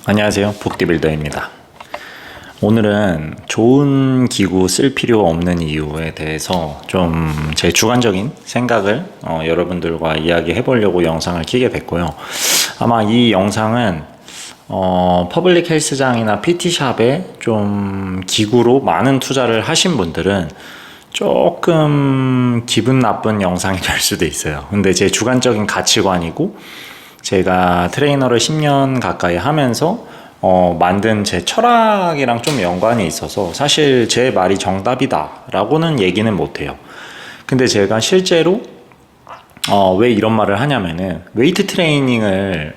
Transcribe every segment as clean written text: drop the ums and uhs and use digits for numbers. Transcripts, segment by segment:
안녕하세요, 복디빌더입니다. 오늘은 좋은 기구 쓸 필요 없는 이유에 대해서 좀 제 주관적인 생각을 여러분들과 이야기해 보려고 영상을 켜게 됐고요. 아마 이 영상은 퍼블릭 헬스장이나 PT샵에 좀 기구로 많은 투자를 하신 분들은 조금 기분 나쁜 영상이 될 수도 있어요. 근데 제 주관적인 가치관이고, 제가 트레이너를 10년 가까이 하면서 만든 제 철학이랑 좀 연관이 있어서 사실 제 말이 정답이다 라고는 얘기는 못해요. 근데 제가 실제로 왜 이런 말을 하냐면은, 웨이트 트레이닝을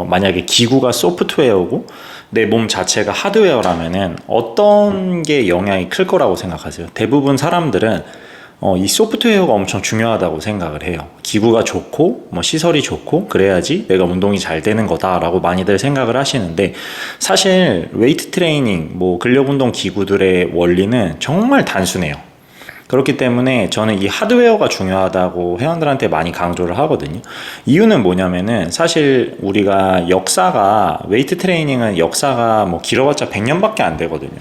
만약에 기구가 소프트웨어고 내 몸 자체가 하드웨어라면은 어떤 게 영향이 클 거라고 생각하세요? 대부분 사람들은 이 소프트웨어가 엄청 중요하다고 생각을 해요. 기구가 좋고 시설이 좋고 그래야지 내가 운동이 잘 되는 거다라고 많이들 생각을 하시는데, 사실 웨이트 트레이닝, 근력 운동 기구들의 원리는 정말 단순해요. 그렇기 때문에 저는 이 하드웨어가 중요하다고 회원들한테 많이 강조를 하거든요. 이유는 뭐냐면은, 사실 우리가 웨이트 트레이닝은 역사가 길어봤자 100년밖에 안 되거든요.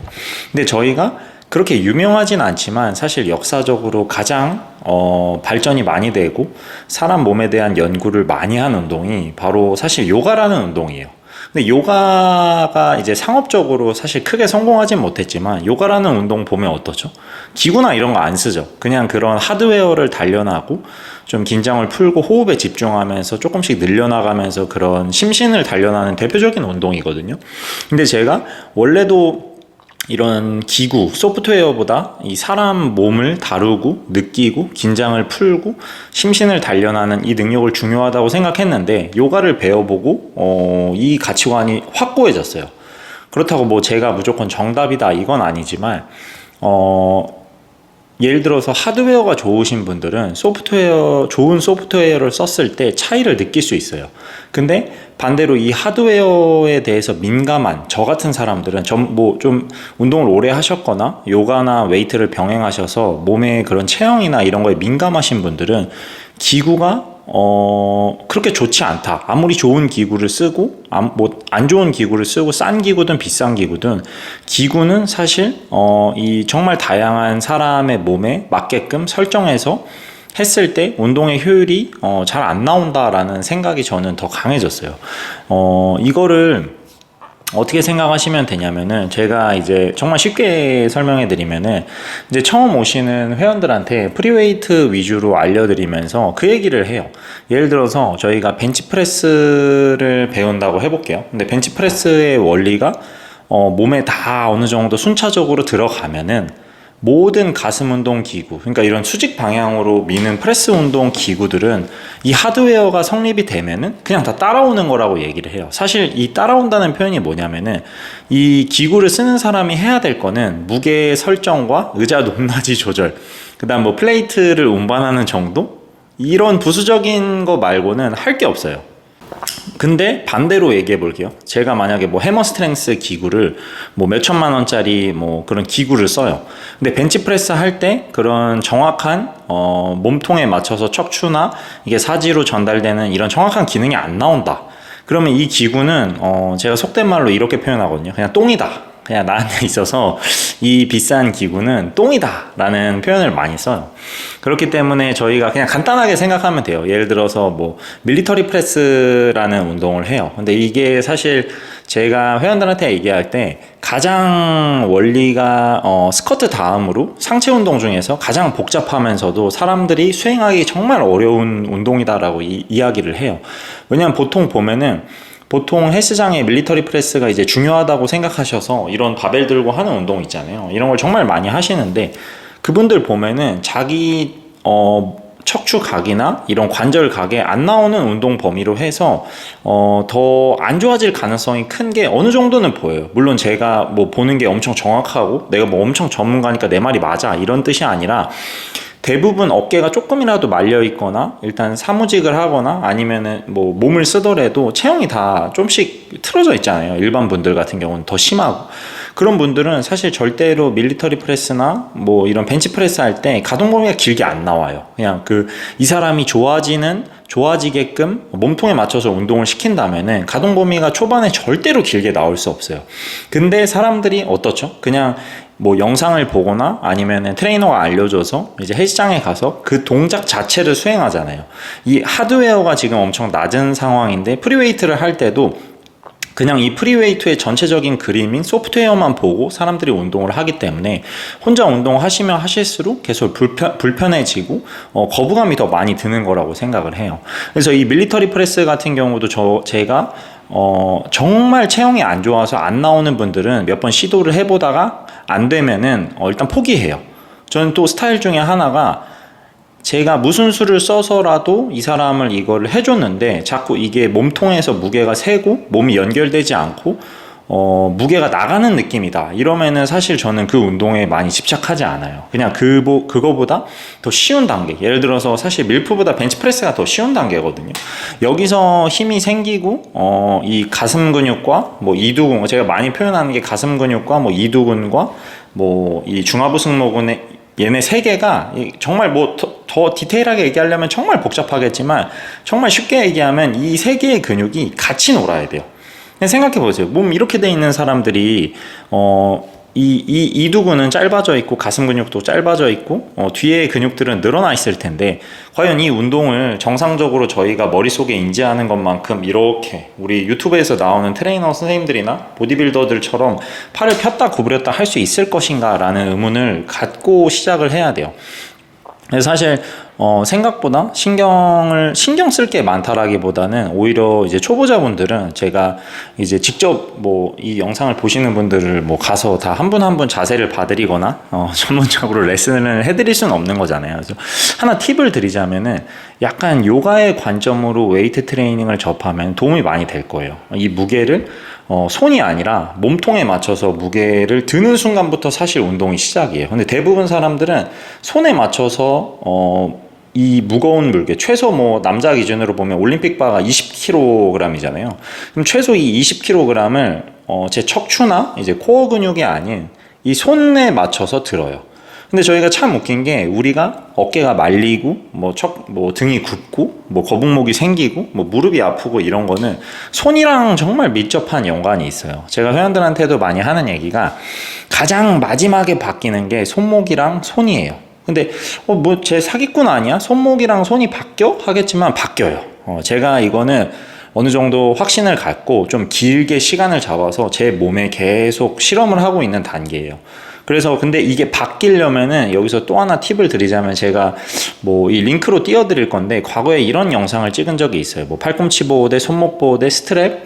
근데 저희가 그렇게 유명하진 않지만 사실 역사적으로 가장 발전이 많이 되고 사람 몸에 대한 연구를 많이 한 운동이 바로 사실 요가라는 운동이에요. 근데 요가가 이제 상업적으로 사실 크게 성공하진 못했지만, 요가라는 운동 보면 어떠죠? 기구나 이런 거 안 쓰죠. 그냥 그런 하드웨어를 단련하고 좀 긴장을 풀고 호흡에 집중하면서 조금씩 늘려나가면서 그런 심신을 단련하는 대표적인 운동이거든요. 근데 제가 원래도 이런 기구, 소프트웨어보다 이 사람 몸을 다루고 느끼고 긴장을 풀고 심신을 단련하는 이 능력을 중요하다고 생각했는데, 요가를 배워보고 이 가치관이 확고해졌어요. 그렇다고 제가 무조건 정답이다 이건 아니지만, 예를 들어서 하드웨어가 좋으신 분들은 좋은 소프트웨어를 썼을 때 차이를 느낄 수 있어요. 근데 반대로 이 하드웨어에 대해서 민감한 저 같은 사람들은, 좀 운동을 오래 하셨거나 요가나 웨이트를 병행하셔서 몸의 그런 체형이나 이런 거에 민감하신 분들은 기구가 그렇게 좋지 않다. 아무리 좋은 기구를 쓰고 안 좋은 기구를 쓰고 싼 기구든 비싼 기구든, 기구는 사실 이 정말 다양한 사람의 몸에 맞게끔 설정해서 했을 때 운동의 효율이 잘 안 나온다라는 생각이 저는 더 강해졌어요. 이거를 어떻게 생각하시면 되냐면은, 제가 이제 정말 쉽게 설명해 드리면은, 이제 처음 오시는 회원들한테 프리웨이트 위주로 알려드리면서 그 얘기를 해요. 예를 들어서 저희가 벤치프레스를 배운다고 해볼게요. 근데 벤치프레스의 원리가 몸에 다 어느 정도 순차적으로 들어가면은, 모든 가슴 운동 기구, 그러니까 이런 수직 방향으로 미는 프레스 운동 기구들은 이 하드웨어가 성립이 되면은 그냥 다 따라오는 거라고 얘기를 해요. 사실 이 따라온다는 표현이 뭐냐면은, 이 기구를 쓰는 사람이 해야 될 거는 무게 설정과 의자 높낮이 조절, 그 다음 플레이트를 운반하는 정도? 이런 부수적인 거 말고는 할 게 없어요. 근데 반대로 얘기해 볼게요. 제가 만약에 해머 스트렝스 기구를 몇 천만 원짜리 그런 기구를 써요. 근데 벤치프레스 할 때 그런 정확한 몸통에 맞춰서 척추나 이게 사지로 전달되는 이런 정확한 기능이 안 나온다. 그러면 이 기구는 제가 속된 말로 이렇게 표현하거든요. 그냥 똥이다. 그냥 나한테 있어서 이 비싼 기구는 똥이다 라는 표현을 많이 써요. 그렇기 때문에 저희가 그냥 간단하게 생각하면 돼요. 예를 들어서 밀리터리 프레스라는 운동을 해요. 근데 이게 사실 제가 회원들한테 얘기할 때 가장 원리가 스쿼트 다음으로 상체 운동 중에서 가장 복잡하면서도 사람들이 수행하기 정말 어려운 운동이다라고 이야기를 해요. 왜냐면 보통 헬스장에 밀리터리 프레스가 이제 중요하다고 생각하셔서 이런 바벨 들고 하는 운동 있잖아요. 이런 걸 정말 많이 하시는데, 그분들 보면은 자기 척추 각이나 이런 관절 각에 안 나오는 운동 범위로 해서 더 안 좋아질 가능성이 큰 게 어느 정도는 보여요. 물론 제가 보는 게 엄청 정확하고 내가 엄청 전문가니까 내 말이 맞아 이런 뜻이 아니라, 대부분 어깨가 조금이라도 말려 있거나 일단 사무직을 하거나 아니면은 몸을 쓰더라도 체형이 다 좀씩 틀어져 있잖아요. 일반 분들 같은 경우는 더 심하고, 그런 분들은 사실 절대로 밀리터리 프레스나 이런 벤치 프레스 할 때 가동 범위가 길게 안 나와요. 그냥 이 사람이 좋아지는 좋아지게끔 몸통에 맞춰서 운동을 시킨다면은 가동 범위가 초반에 절대로 길게 나올 수 없어요. 근데 사람들이 어떻죠? 그냥 뭐 영상을 보거나 아니면은 트레이너가 알려줘서 이제 헬스장에 가서 그 동작 자체를 수행하잖아요. 이 하드웨어가 지금 엄청 낮은 상황인데 프리웨이트를 할 때도 그냥 이 프리웨이트의 전체적인 그림인 소프트웨어만 보고 사람들이 운동을 하기 때문에 혼자 운동하시면 하실수록 계속 불편해지고 거부감이 더 많이 드는 거라고 생각을 해요. 그래서 이 밀리터리 프레스 같은 경우도 제가 정말 체형이 안 좋아서 안 나오는 분들은 몇 번 시도를 해보다가 안 되면은 일단 포기해요. 저는 또 스타일 중에 하나가 제가 무슨 수를 써서라도 이 사람을 이걸 해줬는데 자꾸 이게 몸통에서 무게가 세고 몸이 연결되지 않고 무게가 나가는 느낌이다 이러면은 사실 저는 그 운동에 많이 집착하지 않아요. 그냥 그거보다 더 쉬운 단계, 예를 들어서 사실 밀프보다 벤치프레스가 더 쉬운 단계거든요. 여기서 힘이 생기고 이 가슴 근육과 뭐 이두근, 제가 많이 표현하는 게 가슴 근육과 뭐 이두근과 뭐 이 중하부 승모근의 얘네 세 개가 정말 뭐 더 디테일하게 얘기하려면 정말 복잡하겠지만 정말 쉽게 얘기하면 이 세 개의 근육이 같이 놀아야 돼요. 생각해 보세요. 몸 이렇게 돼 있는 사람들이 이두근은 짧아져 있고 가슴 근육도 짧아져 있고 뒤에 근육들은 늘어나 있을 텐데 과연 이 운동을 정상적으로 저희가 머릿속에 인지하는 것만큼 이렇게 우리 유튜브에서 나오는 트레이너 선생님들이나 보디빌더들처럼 팔을 폈다 구부렸다 할 수 있을 것인가 라는 의문을 갖고 시작을 해야 돼요. 그래서 사실 생각보다 신경 쓸 게 많다라기보다는 오히려 이제 초보자분들은 제가 이제 직접 뭐 이 영상을 보시는 분들을 뭐 가서 다 한 분 한 분 자세를 봐드리거나 전문적으로 레슨을 해드릴 수는 없는 거잖아요. 그래서 하나 팁을 드리자면은 약간 요가의 관점으로 웨이트 트레이닝을 접하면 도움이 많이 될 거예요. 이 무게를 손이 아니라 몸통에 맞춰서 무게를 드는 순간부터 사실 운동이 시작이에요. 근데 대부분 사람들은 손에 맞춰서 이 무거운 무게, 최소 뭐 남자 기준으로 보면 올림픽 바가 20kg이잖아요. 그럼 최소 이 20kg을 제 척추나 이제 코어 근육이 아닌 이 손에 맞춰서 들어요. 근데 저희가 참 웃긴 게 우리가 어깨가 말리고 뭐 등이 굽고 뭐 거북목이 생기고 뭐 무릎이 아프고 이런 거는 손이랑 정말 밀접한 연관이 있어요. 제가 회원들한테도 많이 하는 얘기가 가장 마지막에 바뀌는 게 손목이랑 손이에요. 근데 뭐 제 사기꾼 아니야? 손목이랑 손이 바뀌어? 하겠지만 바뀌어요. 제가 이거는 어느 정도 확신을 갖고 좀 길게 시간을 잡아서 제 몸에 계속 실험을 하고 있는 단계예요. 그래서 근데 이게 바뀌려면은 여기서 또 하나 팁을 드리자면 제가 뭐 이 링크로 띄워드릴 건데 과거에 이런 영상을 찍은 적이 있어요. 뭐 팔꿈치 보호대, 손목 보호대, 스트랩,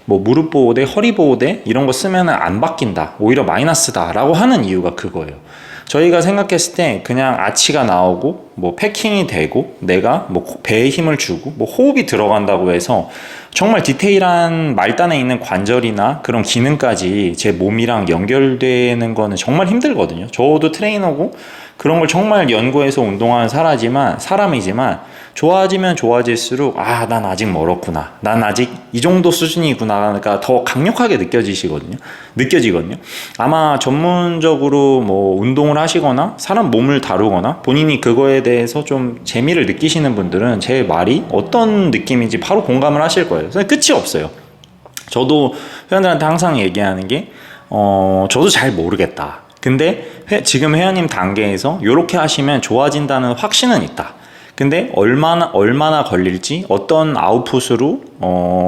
뭐 무릎 보호대, 허리 보호대 이런 거 쓰면은 안 바뀐다. 오히려 마이너스다 라고 하는 이유가 그거예요. 저희가 생각했을 때 그냥 아치가 나오고 뭐 패킹이 되고 내가 뭐 배에 힘을 주고 뭐 호흡이 들어간다고 해서 정말 디테일한 말단에 있는 관절이나 그런 기능까지 제 몸이랑 연결되는 거는 정말 힘들거든요. 저도 트레이너고 그런 걸 정말 연구해서 운동하는 사람이지만 좋아지면 좋아질수록 난 아직 멀었구나, 난 아직 이 정도 수준이구나가 더 강력하게 느껴지거든요. 아마 전문적으로 뭐 운동을 하시거나 사람 몸을 다루거나 본인이 그거에 대해서 좀 재미를 느끼시는 분들은 제 말이 어떤 느낌인지 바로 공감을 하실 거예요. 그래서 끝이 없어요. 저도 회원들한테 항상 얘기하는 게 저도 잘 모르겠다. 근데 지금 회원님 단계에서 이렇게 하시면 좋아진다는 확신은 있다. 근데 얼마나 걸릴지, 어떤 아웃풋으로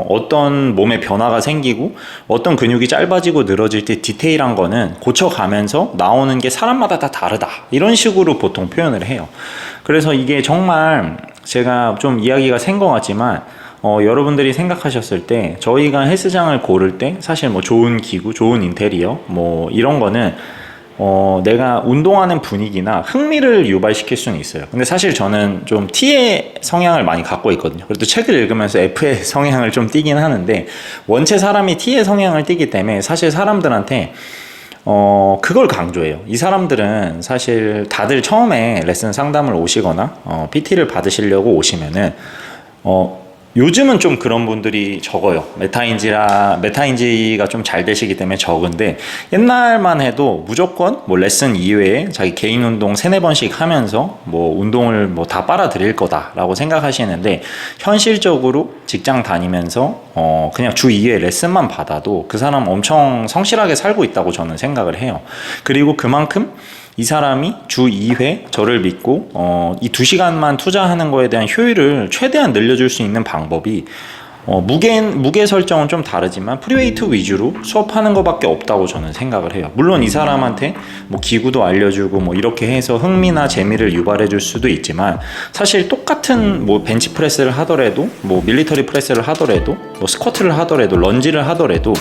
어떤 몸의 변화가 생기고 어떤 근육이 짧아지고 늘어질 때 디테일한 거는 고쳐가면서 나오는 게 사람마다 다 다르다. 이런 식으로 보통 표현을 해요. 그래서 이게 정말 제가 좀 이야기가 센 것 같지만 여러분들이 생각하셨을 때 저희가 헬스장을 고를 때 사실 뭐 좋은 기구, 좋은 인테리어 뭐 이런 거는 내가 운동하는 분위기나 흥미를 유발시킬 수는 있어요. 근데 사실 저는 좀 T의 성향을 많이 갖고 있거든요. 그래도 책을 읽으면서 F의 성향을 좀 띠긴 하는데 원체 사람이 T의 성향을 띠기 때문에 사실 사람들한테 그걸 강조해요. 이 사람들은 사실 다들 처음에 레슨 상담을 오시거나 PT를 받으시려고 오시면은 요즘은 좀 그런 분들이 적어요. 메타인지가 좀 잘 되시기 때문에 적은데, 옛날만 해도 무조건 뭐 레슨 이외에 자기 개인 운동 3-4번씩 하면서 뭐 운동을 뭐 다 빨아들일 거다라고 생각하시는데, 현실적으로 직장 다니면서 그냥 주 2회 레슨만 받아도 그 사람 엄청 성실하게 살고 있다고 저는 생각을 해요. 그리고 그만큼 이 사람이 주 2회 저를 믿고 이 2시간만 투자하는 거에 대한 효율을 최대한 늘려줄 수 있는 방법이 무게 설정은 좀 다르지만 프리웨이트 위주로 수업하는 것밖에 없다고 저는 생각을 해요. 물론 이 사람한테 뭐 기구도 알려주고 뭐 이렇게 해서 흥미나 재미를 유발해 줄 수도 있지만, 사실 똑같은 뭐 벤치프레스를 하더라도, 뭐 밀리터리 프레스를 하더라도, 뭐 스쿼트를 하더라도, 런지를 하더라도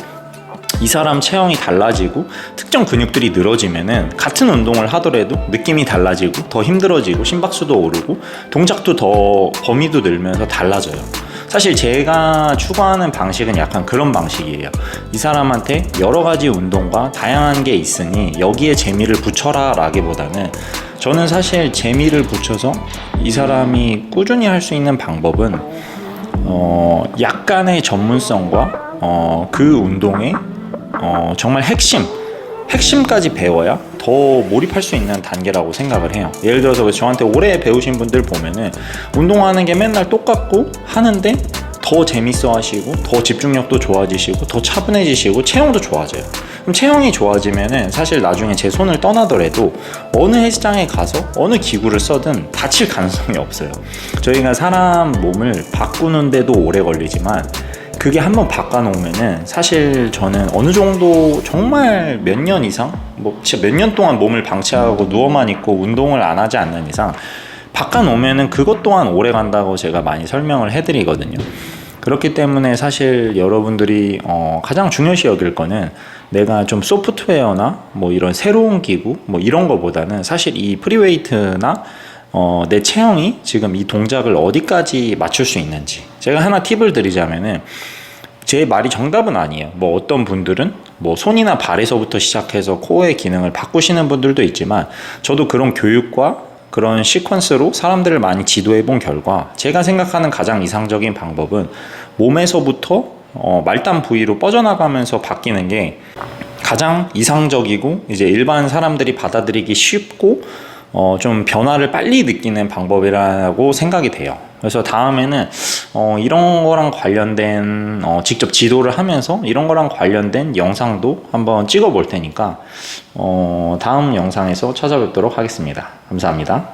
이 사람 체형이 달라지고 특정 근육들이 늘어지면은 같은 운동을 하더라도 느낌이 달라지고 더 힘들어지고 심박수도 오르고 동작도 더 범위도 늘면서 달라져요. 사실 제가 추구하는 방식은 약간 그런 방식이에요. 이 사람한테 여러 가지 운동과 다양한 게 있으니 여기에 재미를 붙여라 라기보다는, 저는 사실 재미를 붙여서 이 사람이 꾸준히 할 수 있는 방법은 약간의 전문성과 그 운동의 정말 핵심까지 배워야 더 몰입할 수 있는 단계라고 생각을 해요. 예를 들어서 저한테 오래 배우신 분들 보면은 운동하는 게 맨날 똑같고 하는데 더 재밌어 하시고 더 집중력도 좋아지시고 더 차분해지시고 체형도 좋아져요. 그럼 체형이 좋아지면은 사실 나중에 제 손을 떠나더라도 어느 헬스장에 가서 어느 기구를 써든 다칠 가능성이 없어요. 저희가 사람 몸을 바꾸는데도 오래 걸리지만 그게 한번 바꿔놓으면은 사실 저는 어느 정도 정말 몇 년 이상, 뭐 진짜 몇 년 동안 몸을 방치하고 누워만 있고 운동을 안 하지 않는 이상 바꿔놓으면은 그것 또한 오래 간다고 제가 많이 설명을 해드리거든요. 그렇기 때문에 사실 여러분들이 가장 중요시 여길 거는 내가 좀 소프트웨어나 뭐 이런 새로운 기구 뭐 이런 거보다는 사실 이 프리웨이트나 내 체형이 지금 이 동작을 어디까지 맞출 수 있는지. 제가 하나 팁을 드리자면은, 제 말이 정답은 아니에요. 뭐 어떤 분들은 뭐 손이나 발에서부터 시작해서 코어의 기능을 바꾸시는 분들도 있지만, 저도 그런 교육과 그런 시퀀스로 사람들을 많이 지도해 본 결과 제가 생각하는 가장 이상적인 방법은 몸에서부터 말단 부위로 뻗어나가면서 바뀌는 게 가장 이상적이고 이제 일반 사람들이 받아들이기 쉽고 좀 변화를 빨리 느끼는 방법이라고 생각이 돼요. 그래서 다음에는 이런 거랑 관련된 직접 지도를 하면서 이런 거랑 관련된 영상도 한번 찍어 볼 테니까 다음 영상에서 찾아뵙도록 하겠습니다. 감사합니다.